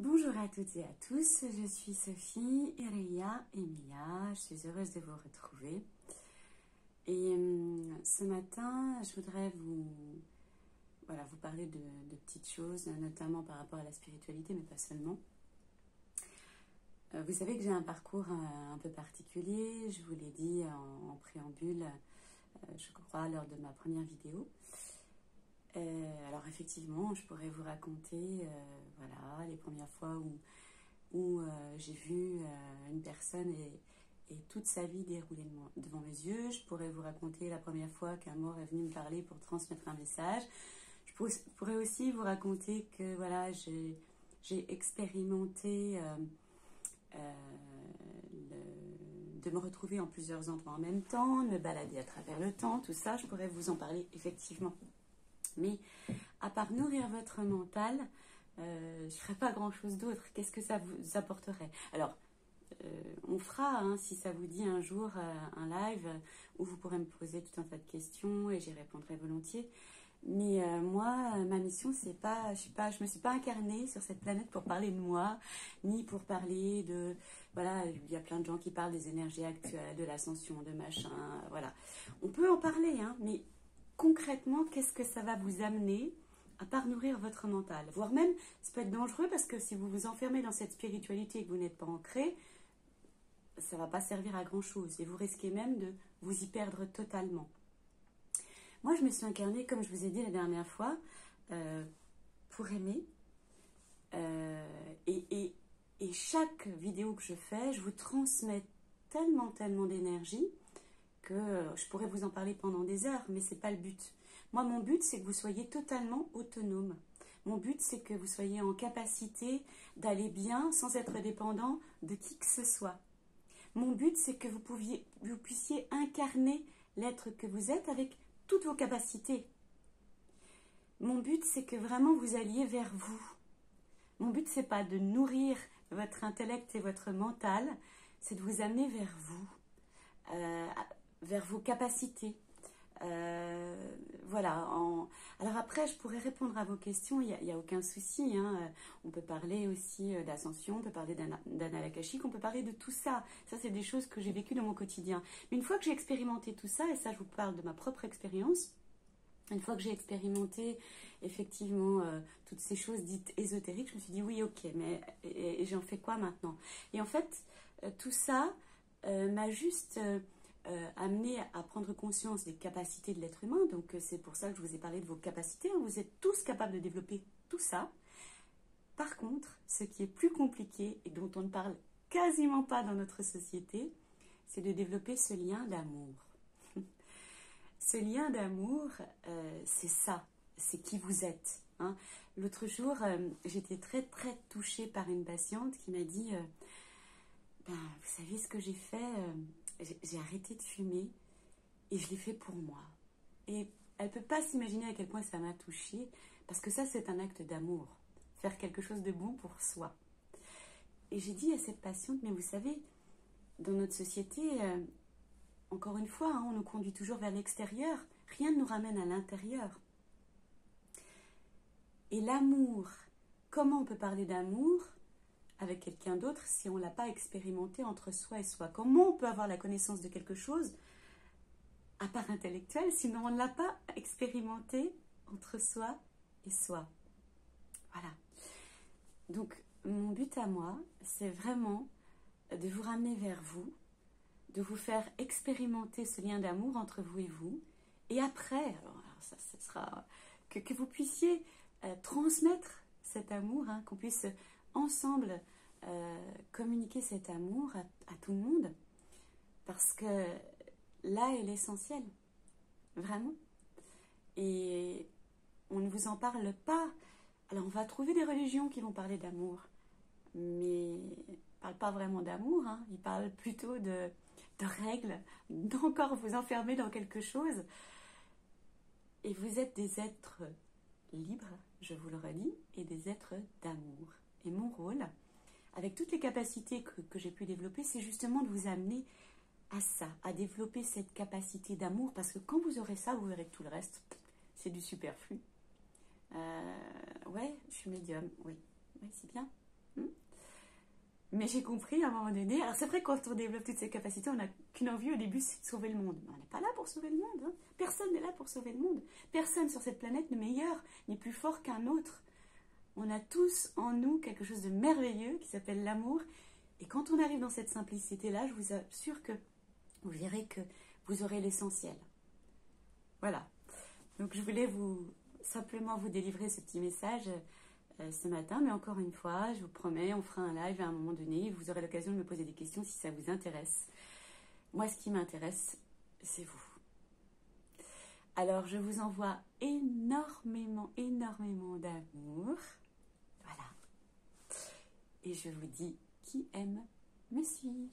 Bonjour à toutes et à tous, je suis Sophie, Ireia et Mia, je suis heureuse de vous retrouver. Et ce matin, je voudrais vous parler de petites choses, notamment par rapport à la spiritualité, mais pas seulement. Vous savez que j'ai un parcours un peu particulier, je vous l'ai dit en préambule, je crois, lors de ma première vidéo. Alors effectivement, je pourrais vous raconter les premières fois où j'ai vu une personne et toute sa vie dérouler devant mes yeux. Je pourrais vous raconter la première fois qu'un mort est venu me parler pour transmettre un message. Je pourrais aussi vous raconter que voilà, j'ai expérimenté de me retrouver en plusieurs endroits en même temps, de me balader à travers le temps, tout ça. Je pourrais vous en parler effectivement. Mais à part nourrir votre mental, je ne ferai pas grand-chose d'autre. Qu'est-ce que ça vous apporterait? Alors, on fera, si ça vous dit un jour, un live où vous pourrez me poser tout un tas de questions et j'y répondrai volontiers. Mais moi, ma mission, c'est pas, je me suis pas incarnée sur cette planète pour parler de moi, ni pour parler de, voilà, il y a plein de gens qui parlent des énergies actuelles, de l'ascension, de machin, voilà. On peut en parler, mais concrètement, qu'est-ce que ça va vous amener à part nourrir votre mental? Voire même, ça peut être dangereux parce que si vous vous enfermez dans cette spiritualité et que vous n'êtes pas ancré, ça ne va pas servir à grand-chose et vous risquez même de vous y perdre totalement. Moi, je me suis incarnée, comme je vous ai dit la dernière fois, pour aimer. Et chaque vidéo que je fais, je vous transmets tellement d'énergie que je pourrais vous en parler pendant des heures, mais ce n'est pas le but. Moi, mon but, c'est que vous soyez totalement autonome. Mon but, c'est que vous soyez en capacité d'aller bien sans être dépendant de qui que ce soit. Mon but, c'est que vous puissiez incarner l'être que vous êtes avec toutes vos capacités. Mon but, c'est que vraiment vous alliez vers vous. Mon but, c'est pas de nourrir votre intellect et votre mental, c'est de vous amener vers vous. Vers vos capacités. Alors après, je pourrais répondre à vos questions, il n'y a aucun souci. On peut parler aussi d'ascension, on peut parler d'Anna Akashique, on peut parler de tout ça. Ça, c'est des choses que j'ai vécues dans mon quotidien. Mais une fois que j'ai expérimenté tout ça, et ça, je vous parle de ma propre expérience, une fois que j'ai expérimenté effectivement toutes ces choses dites ésotériques, je me suis dit oui, ok, mais et j'en fais quoi maintenant? Et en fait, tout ça m'a juste amené à prendre conscience des capacités de l'être humain. Donc c'est pour ça que je vous ai parlé de vos capacités. Vous êtes tous capables de développer tout ça. Par contre, ce qui est plus compliqué et dont on ne parle quasiment pas dans notre société, c'est de développer ce lien d'amour. Ce lien d'amour, c'est ça, c'est qui vous êtes. L'autre jour, j'étais très touchée par une patiente qui m'a dit vous savez ce que j'ai fait, j'ai arrêté de fumer et je l'ai fait pour moi. Et elle ne peut pas s'imaginer à quel point ça m'a touchée, parce que ça, c'est un acte d'amour. Faire quelque chose de bon pour soi. Et j'ai dit à cette patiente, mais vous savez, dans notre société, encore une fois, on nous conduit toujours vers l'extérieur. Rien ne nous ramène à l'intérieur. Et l'amour, comment on peut parler d'amour avec quelqu'un d'autre si on ne l'a pas expérimenté entre soi et soi? Comment on peut avoir la connaissance de quelque chose à part intellectuelle si on ne l'a pas expérimenté entre soi et soi? Voilà. Donc, mon but à moi, c'est vraiment de vous ramener vers vous, de vous faire expérimenter ce lien d'amour entre vous et vous. Et après, alors ça sera que vous puissiez transmettre cet amour, qu'on puisse ensemble communiquer cet amour à tout le monde, parce que là est l'essentiel, vraiment. Et on ne vous en parle pas. Alors on va trouver des religions qui vont parler d'amour, mais ils ne parlent pas vraiment d'amour, ils parlent plutôt de règles, d'encore vous enfermer dans quelque chose. Et vous êtes des êtres libres, je vous le redis, et des êtres d'amour. Et mon rôle, avec toutes les capacités que j'ai pu développer, c'est justement de vous amener à ça, à développer cette capacité d'amour, parce que quand vous aurez ça, vous verrez que tout le reste, c'est du superflu. Ouais, je suis médium, oui, c'est bien. Hmm. Mais j'ai compris à un moment donné, alors c'est vrai quand on développe toutes ces capacités, on n'a qu'une envie au début, c'est de sauver le monde. Mais on n'est pas là pour sauver le monde. Hein. Personne n'est là pour sauver le monde. Personne sur cette planète n'est meilleur, ni plus fort qu'un autre. On a tous en nous quelque chose de merveilleux qui s'appelle l'amour. Et quand on arrive dans cette simplicité-là, je vous assure que vous verrez que vous aurez l'essentiel. Voilà. Donc je voulais simplement vous délivrer ce petit message ce matin, mais encore une fois, je vous promets, on fera un live à un moment donné, vous aurez l'occasion de me poser des questions si ça vous intéresse. Moi, ce qui m'intéresse, c'est vous. Alors, je vous envoie énormément, énormément d'amour. Voilà. Et je vous dis, qui aime, me suit.